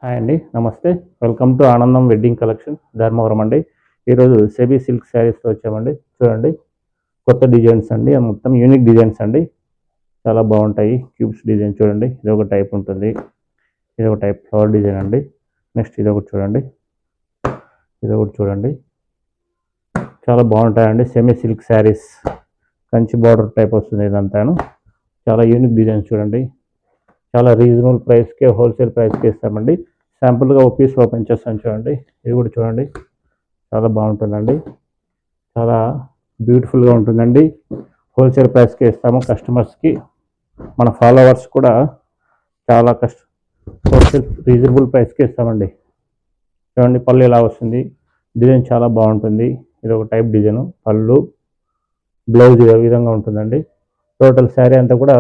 Hi అండి. నమస్తే. Welcome to ఆనందం వెడ్డింగ్ కలెక్షన్ ధర్మవరం అండి. ఈరోజు సెబీ సిల్క్ శారీస్‌తో వచ్చామండి. చూడండి కొత్త డిజైన్స్ అండి. మొత్తం యూనిక్ డిజైన్స్ అండి. చాలా బాగుంటాయి. క్యూబ్స్ డిజైన్ చూడండి. ఇదొక టైప్ ఉంటుంది. ఇదొక టైప్ ఫ్లవర్ డిజైన్ అండి. నెక్స్ట్ ఇదొకటి చూడండి. ఇదొకటి చూడండి. చాలా బాగుంటాయండి. Semi silk saris Kanchi border type వస్తుంది ఇదంతాను. చాలా యూనిక్ డిజైన్స్ చూడండి. చాలా రీజనబుల్ ప్రైస్కే హోల్సేల్ ప్రైస్కి ఇస్తామండి. శాంపుల్గా ఒక పీస్ ఓపెన్ చేస్తాను చూడండి. ఇది కూడా చూడండి. చాలా బాగుంటుందండి. చాలా బ్యూటిఫుల్గా ఉంటుందండి. హోల్సేల్ ప్రైస్కి ఇస్తాము కస్టమర్స్కి. మన ఫాలోవర్స్ కూడా చాలా హోల్సేల్ రీజనబుల్ ప్రైస్కి ఇస్తామండి. చూడండి పళ్ళు ఇలా వస్తుంది. డిజైన్ చాలా బాగుంటుంది. ఇది ఒక టైప్ డిజైన్. పళ్ళు బ్లౌజ్ ఈ విధంగా ఉంటుందండి. టోటల్ శారీ అంతా కూడా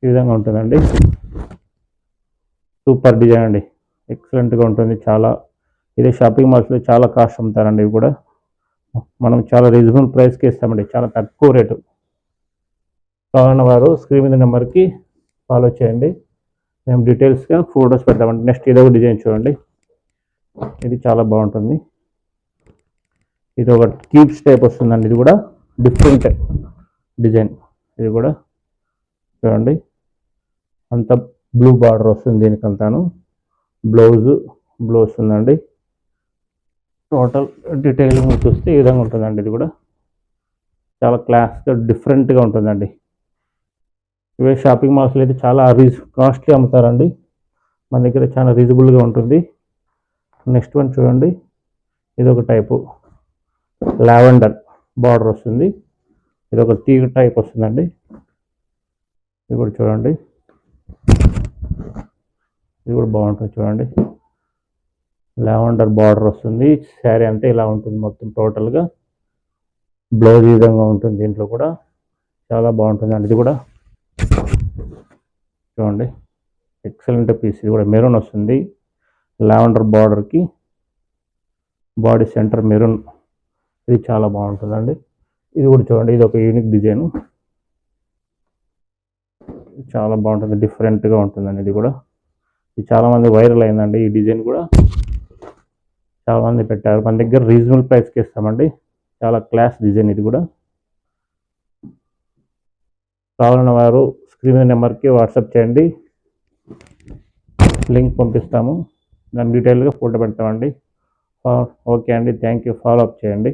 ఈ విధంగా ఉంటుందండి. సూపర్ డిజైన్ అండి. ఎక్సలెంట్గా ఉంటుంది. చాలా ఇది షాపింగ్ మాల్స్లో చాలా కాస్ట్ అమ్ముతారండి. ఇవి కూడా మనం చాలా రీజనబుల్ ప్రైస్కి ఇస్తామండి. చాలా తక్కువ రేటు. కావాలన్న వారు స్క్రీన్ మీద నెంబర్కి ఫాలో చేయండి. మేము డీటెయిల్స్గా ఫోటోస్ పెడతామండి. నెక్స్ట్ ఇదో డిజైన్ చూడండి. ఇది చాలా బాగుంటుంది. ఇది ఒక క్యూబ్స్ టైప్ వస్తుందండి. ఇది కూడా డిఫరెంట్ డిజైన్. ఇది కూడా చూడండి. అంత బ్లూ బార్డర్ వస్తుంది దీనికంతాను. బ్లౌజ్ ఉందండి. టోటల్ డీటెయిలింగ్ చూస్తే ఈ విధంగా ఉంటుందండి. ఇది కూడా చాలా క్లాస్గా డిఫరెంట్గా ఉంటుందండి. ఇవే షాపింగ్ మాల్స్లో అయితే చాలా కాస్ట్లీ అమ్ముతారండి. మన దగ్గర చాలా రీజనబుల్గా ఉంటుంది. నెక్స్ట్ వన్ చూడండి. ఇది ఒక టైపు లావెండర్ బార్డర్ వస్తుంది. ఇది ఒక తీగ టైప్ వస్తుందండి. ఇది కూడా చూడండి. ఇది కూడా బాగుంటుంది చూడండి. లావెండర్ బార్డర్ వస్తుంది. శారీ అంతా ఇలా ఉంటుంది మొత్తం టోటల్గా. బ్లౌజ్ ఈ విధంగా ఉంటుంది. దీంట్లో కూడా చాలా బాగుంటుందండి. ఇది కూడా చూడండి. Excellent piece. ఇది కూడా మెరూన్ వస్తుంది. లావెండర్ బార్డర్కి బాడీ సెంటర్ మెరూన్. ఇది చాలా బాగుంటుందండి. ఇది కూడా చూడండి. ఇది ఒక యూనిక్ డిజైన్. చాలా బాగుంటుంది. డిఫరెంట్గా ఉంటుందండి. ఇది కూడా ఇది చాలామంది వైరల్ అయిందండి. ఈ డిజైన్ కూడా చాలామంది పెట్టారు. మన దగ్గర రీజనబుల్ ప్రైస్కి ఇస్తామండి. చాలా క్లాస్ డిజైన్. ఇది కూడా కావాలన్న వారు స్క్రీన్ మీద నెంబర్కి వాట్సాప్ చేయండి. లింక్ పంపిస్తాము. దాని డీటెయిల్గా ఫోటో పెడతామండి. ఓకే అండి. Thank you. ఫాలో అప్ చేయండి.